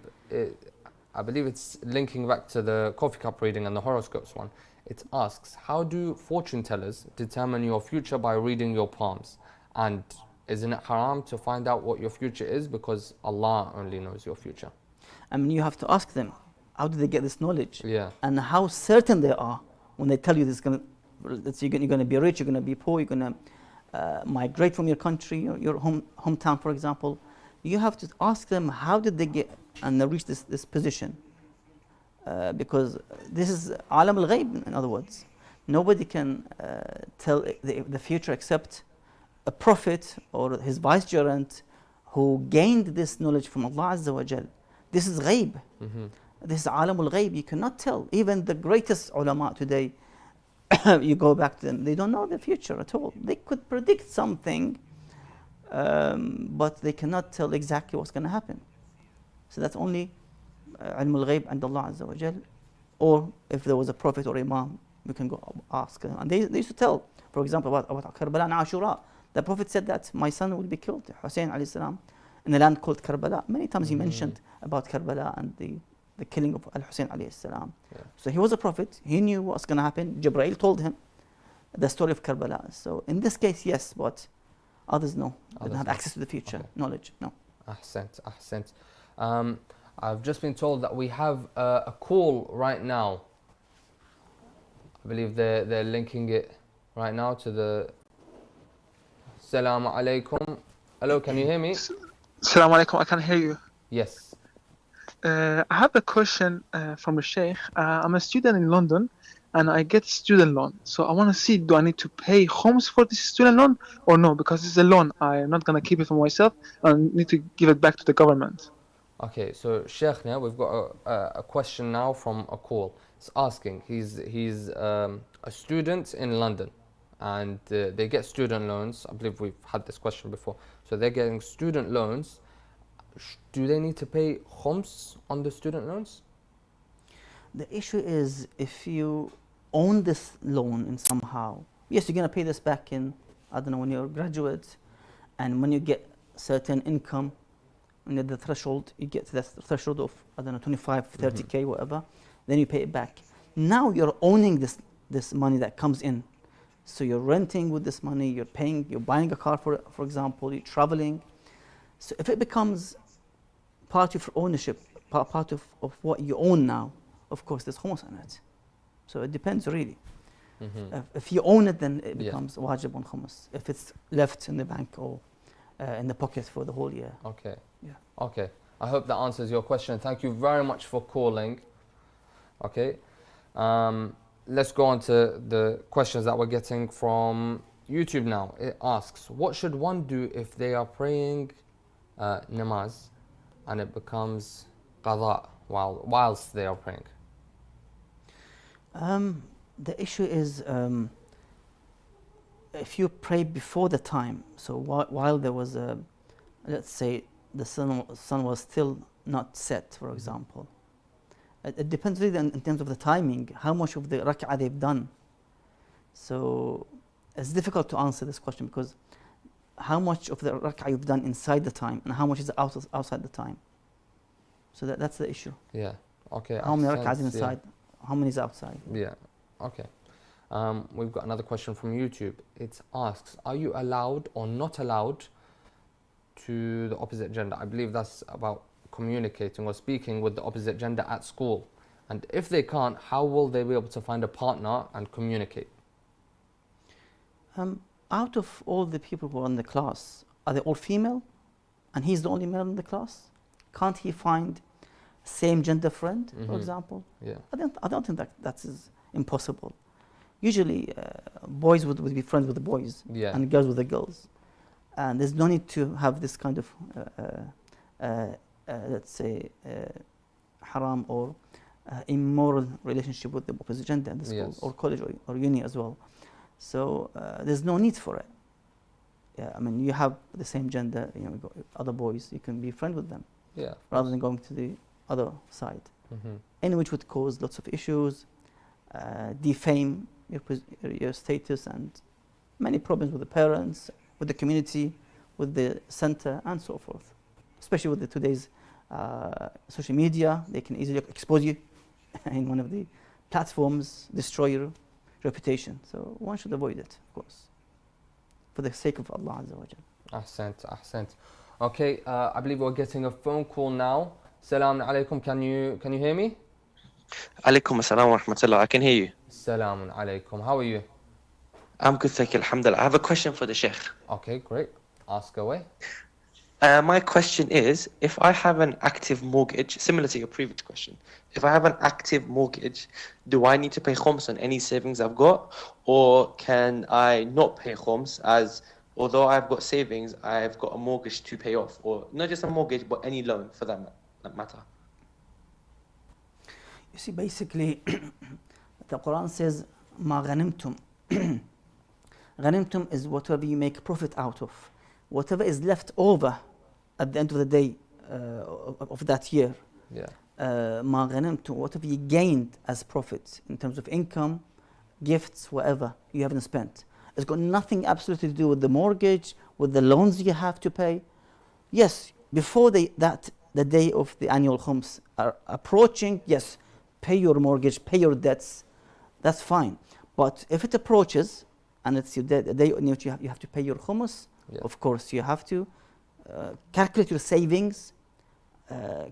I believe it's linking back to the coffee cup reading and the horoscopes one. It asks, how do fortune tellers determine your future by reading your palms? And isn't it haram to find out what your future is, because Allah only knows your future? I mean, you have to ask them, how do they get this knowledge? Yeah. And how certain they are when they tell you this, you're going to be rich, you're going to be poor, you're going to migrate from your country, your hometown, for example. You have to ask them, how did they get and reach this position? Because this is alam al-ghayb, in other words. Nobody can tell the future except a prophet or his vicegerent who gained this knowledge from Allah Azza wa Jal. This is ghayb. This is alam al-ghayb. You cannot tell. Even the greatest ulama today, you go back to them, they don't know the future at all. They could predict something, but they cannot tell exactly what's going to happen. So that's only ilm al-ghayb and Allah Azza wa Jal. Or if there was a prophet or imam, we can go ask them. And they used to tell, for example, about Karbala and Ashura. The Prophet said that my son will be killed, Hussein alayhi salam, in a land called Karbala. Many times he mentioned about Karbala and the killing of Al-Hussein alayhi salam. So he was a prophet, he knew what's going to happen. Jibreel told him the story of Karbala. So in this case, yes, but others no. They don't have access to the future knowledge, no. Ahsant, ahsant. I've just been told that we have a call right now. I believe they're linking it right now to the... Assalamu alaikum. Hello, can you hear me? Assalamu alaikum, I can hear you. Yes. I have a question from the Sheikh. I'm a student in London and I get student loan. So I want to see, do I need to pay homes for this student loan or no? Because it's a loan, I'm not going to keep it for myself. I need to give it back to the government. Okay, so Sheikh, now we've got a question now from a call. It's asking, he's a student in London, and they get student loans. I believe we've had this question before. So they're getting student loans. Do they need to pay khums on the student loans? The issue is, if you own this loan in somehow, yes, you're going to pay this back in, I don't know, when you're a graduate, and when you get certain income, and at the threshold, you get to that threshold of, I don't know, 25, 30K, whatever, then you pay it back. Now you're owning this money that comes in. So you're renting with this money, you're buying a car, for example, you're traveling. So if it becomes part of your ownership, part of what you own now, of course there's khums on it. So it depends really. If you own it, then it becomes wajib on khums. If it's left in the bank or in the pocket for the whole year. Okay. Yeah. Okay. I hope that answers your question. Thank you very much for calling. Okay. Let's go on to the questions that we're getting from YouTube now. It asks, what should one do if they are praying namaz and it becomes qada whilst they are praying? The issue is, if you pray before the time, so while there was a, let's say the sun was still not set, for example, it depends really in terms of the timing, how much of the rak'ah they've done. So It's difficult to answer this question because how much of the rak'ah you've done inside the time and how much is outside the time. So that's the issue. Yeah. Okay. How many rak'ahs inside? Yeah. How many is outside? Yeah. Okay. We've got another question from YouTube. It asks, are you allowed or not allowed to the opposite gender? I believe that's about communicating or speaking with the opposite gender at school. And if they can't, how will they be able to find a partner and communicate? Out of all the people who are in the class, are they all female? And he's the only male in the class? Can't he find same gender friend, for example? Yeah. I don't think that is impossible. Usually, boys would be friends with the boys, and girls with the girls. And there's no need to have this kind of, let's say, haram or immoral relationship with the opposite gender in the school or college or uni as well. So there's no need for it. Yeah, I mean, you have the same gender, you know, other boys, you can be friends with them. Yeah. Rather than going to the other side. In which would cause lots of issues, defame your status, and many problems with the parents, with the community, with the center, and so forth. Especially with today's social media, they can easily expose you in one of the platforms, destroy your reputation. So one should avoid it, of course, for the sake of Allah Azza wa Jal. Ahsant. Okay, I believe we're getting a phone call now. Salaam alaikum. Can you hear me? Alaikum assalam wa rahmatullah. I can hear you. Salaam alaikum. How are you? I'm good, thank you. Alhamdulillah. I have a question for the Sheikh. Okay, great. Ask away. My question is, if I have an active mortgage, similar to your previous question, if I have an active mortgage, do I need to pay khums on any savings I've got? Or can I not pay khums, as although I've got savings, I've got a mortgage to pay off? Or not just a mortgage, but any loan for that matter? You see, basically, the Quran says, ma ghanimtum. Ghanimtum is whatever you make profit out of. Whatever is left over at the end of the day of that year. Yeah. Ma ghanimtum, whatever you gained as profit in terms of income, gifts, whatever you haven't spent. It's got nothing absolutely to do with the mortgage, with the loans you have to pay. Yes, before the day of the annual khums are approaching, yes, pay your mortgage, pay your debts, that's fine. But if it approaches and it's the day in which you have to pay your khums, of course you have to calculate your savings,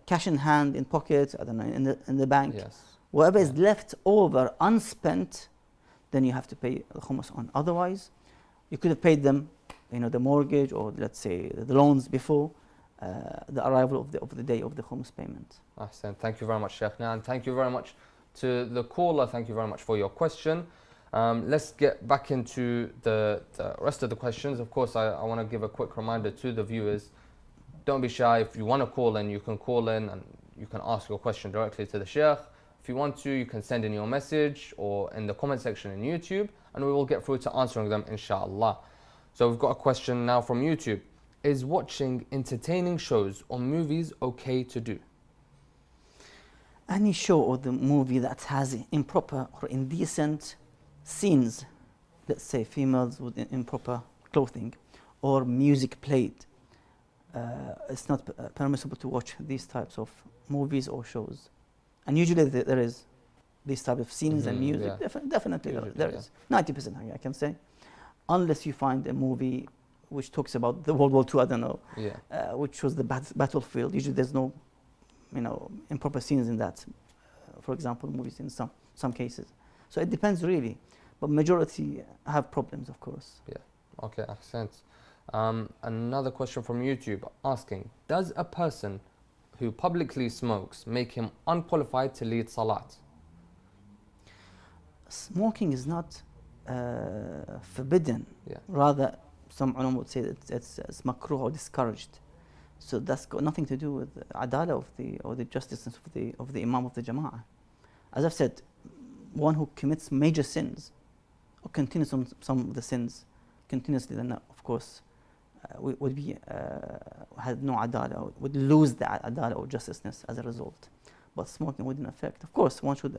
cash in hand, in pocket, I don't know, in the bank. Whatever is left over unspent, then you have to pay the khums on. Otherwise, you could have paid them, you know, the mortgage or let's say the loans before the arrival of the day of the khums payment. Ahsan. Thank you very much, Sheikh. And thank you very much to the caller. Thank you very much for your question. Let's get back into the rest of the questions. Of course, I want to give a quick reminder to the viewers. Don't be shy. If you want to call in, you can call in and you can ask your question directly to the Sheikh. If you want to, you can send in your message or in the comment section in YouTube, and we will get through to answering them, inshallah. So we've got a question now from YouTube. Is watching entertaining shows or movies okay to do? Any show or the movie that has improper or indecent scenes, let's say females with improper clothing or music played, it's not permissible to watch these types of movies or shows. And usually there is these type of scenes and music. Definitely there is. 90% I can say. Unless you find a movie which talks about the World War II, I don't know, which was the battlefield. Usually there's no, you know, improper scenes in that. For example, movies in some cases. So it depends really. But majority have problems, of course. Yeah. Okay, accent. Another question from YouTube asking, does a person who publicly smokes make him unqualified to lead salat? Smoking is not forbidden. Rather, some ulama would say that it's makruh or discouraged. So that's got nothing to do with adala or the justice of the imam of the jama'ah. As I've said, one who commits major sins or continues on some of the sins continuously, then of course would be had no adala, would lose the adala or justiceness as a result. But smoking wouldn't affect. Of course, one should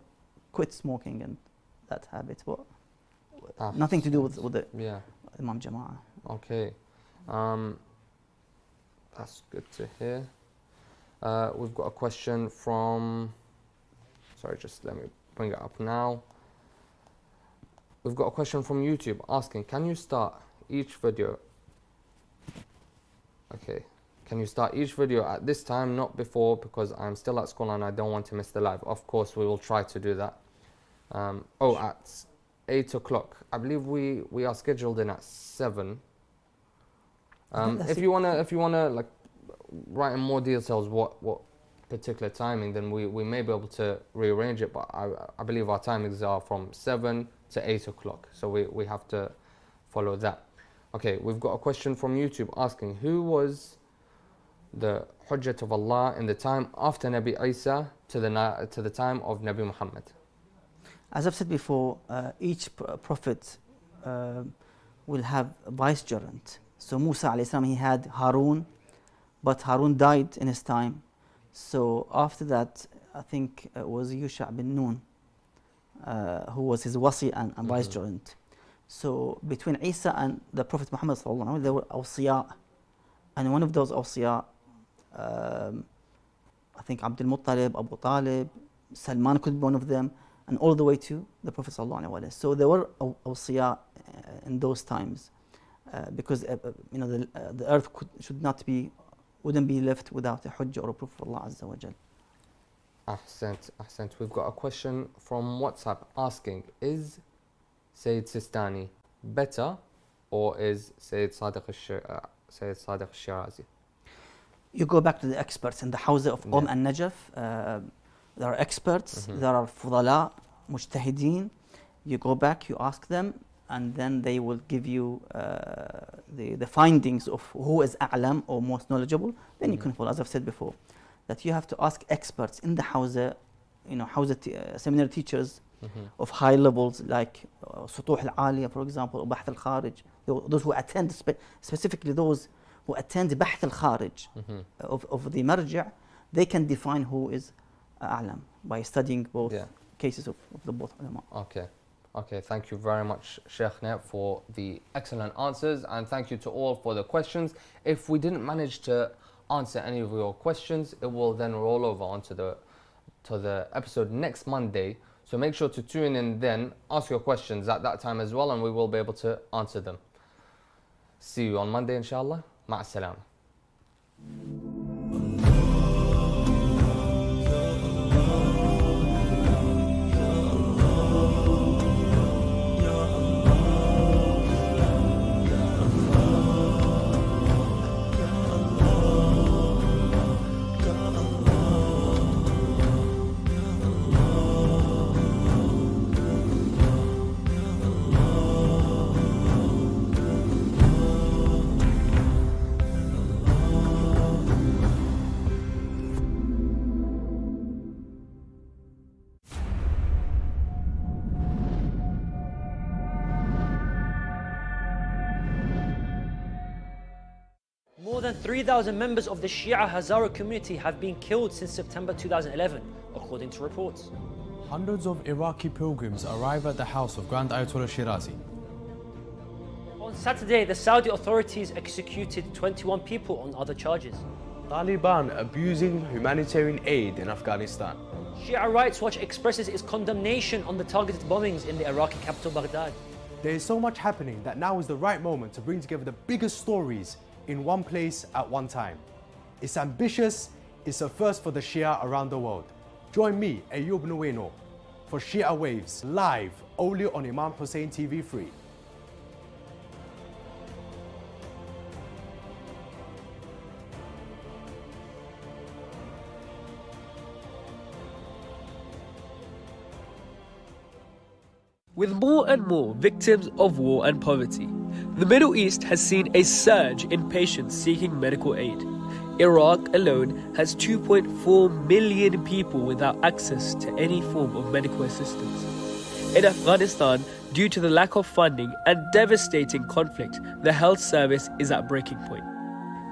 quit smoking and that habit. But nothing to do with the Imam Jama'ah. Okay, that's good to hear. We've got a question from, sorry, just let me bring it up now. We've got a question from YouTube asking, can you start each video? Okay, can you start each video at this time, not before, because I'm still at school and I don't want to miss the live. Of course, we will try to do that. At 8 o'clock. I believe we are scheduled in at 7. If you wanna like write in more details what particular timing, then we may be able to rearrange it. But I believe our timings are from 7 to 8 o'clock, so we have to follow that. Okay, we've got a question from YouTube asking, who was the Hujjat of Allah in the time after Nabi Isa to the time of Nabi Muhammad? As I've said before, each prophet will have a vicegerent. So Musa alayhi salam, he had Harun, but Harun died in his time. So after that, I think it was Yusha bin Nun, who was his wasi and vicegerent. So between Isa and the Prophet Muhammad sallallahu alaihi wasallam, there were awsiya, and one of those awsiya, I think Abdul Muttalib, Abu Talib, Salman could be one of them, and all the way to the Prophet sallallahu alaihi wasallam. So there were awsiya in those times, because the earth wouldn't be left without a hujjah or a proof of Allah Azza wa Jal. Ahsant. We've got a question from WhatsApp asking, is Sayyid Sistani better, or is Sayyid Sadiq al-Shirazi? You go back to the experts in the Hawza of and Najaf. There are experts, there are fudala, mujtahideen. You go back, you ask them, and then they will give you the findings of who is a'lam or most knowledgeable. Then you can follow, as I've said before, that you have to ask experts in the Hawza, Hawza seminary teachers of high levels, like Sutuh al-Aliyah, for example, or Bahth al-Kharij. Those who attend, specifically those who attend Bahth al-Kharij of the marājiʿ, they can define who is a'lam by studying both cases of the both ulama. Okay, thank you very much, Sheikhna, for the excellent answers, and thank you to all for the questions. If we didn't manage to answer any of your questions, it will then roll over onto the episode next Monday. So make sure to tune in then, ask your questions at that time as well, and we will be able to answer them. See you on Monday, inshallah. Ma'a salam. More than 3,000 members of the Shia Hazara community have been killed since September 2011, according to reports. Hundreds of Iraqi pilgrims arrive at the house of Grand Ayatollah Shirazi. On Saturday, the Saudi authorities executed 21 people on other charges. Taliban abusing humanitarian aid in Afghanistan. Shia Rights Watch expresses its condemnation on the targeted bombings in the Iraqi capital Baghdad. There is so much happening that now is the right moment to bring together the biggest stories in one place at one time. It's ambitious, it's a first for the Shia around the world. Join me, Ayyub Nueno, for Shia Waves, live only on Imam Hussein TV free. With more and more victims of war and poverty, the Middle East has seen a surge in patients seeking medical aid. Iraq alone has 2.4 million people without access to any form of medical assistance. In Afghanistan, due to the lack of funding and devastating conflict, the health service is at breaking point.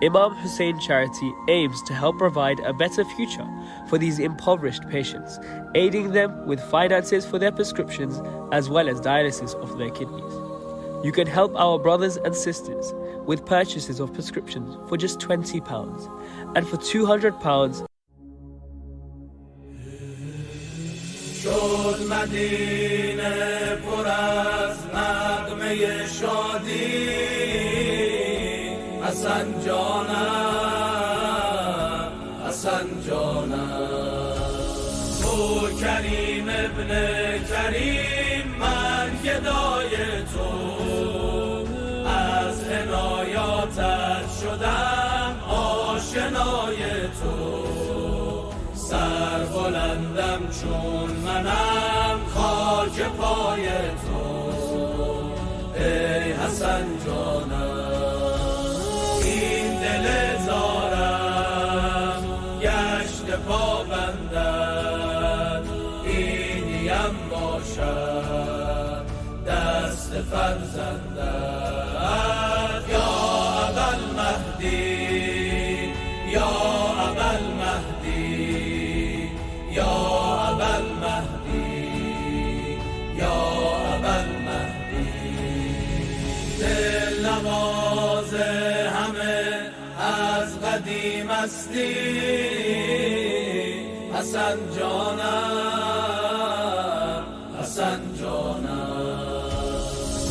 Imam Hussein Charity aims to help provide a better future for these impoverished patients, aiding them with finances for their prescriptions as well as dialysis of their kidneys. You can help our brothers and sisters with purchases of prescriptions for just £20, and for £200. شد مدینه پر از نغمه شادی حسن جانم حسن جانم تو کریم ابن کریم من گدای تو از عنایاتت شدم آشنای تو سر بلندم چون منم خاک پای تو ای حسن جانم این دل زارم گشت پابندت اینیم باشد دست فرزندت یا ابوالمهدی یا ابوالمهدی یا ابوالمهدی یا ابوالمهدی دل نواز همه از قدیم استی حسن جانم حسن جانم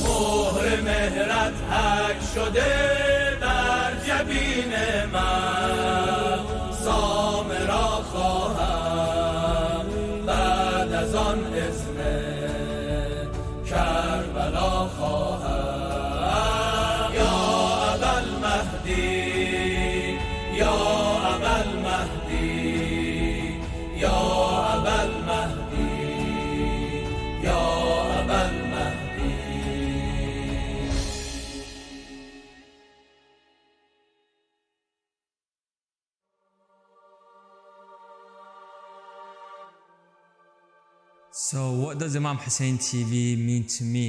مهر مهرت حک شده در جبین من سامرا خواهم بعد از آن اذن کربلا خواهم یا ابوالمهدی یا ابوالمهدی یا ابوالمهدی یا ابوالمهدی. So what does Imam Hussein TV mean to me?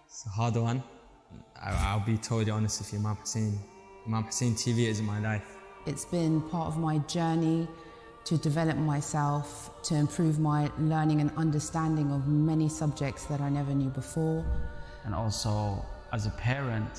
It's a hard one. I'll be totally honest with you, Imam Hussein TV is my life. It's been part of my journey to develop myself, to improve my learning and understanding of many subjects that I never knew before. And also, as a parent,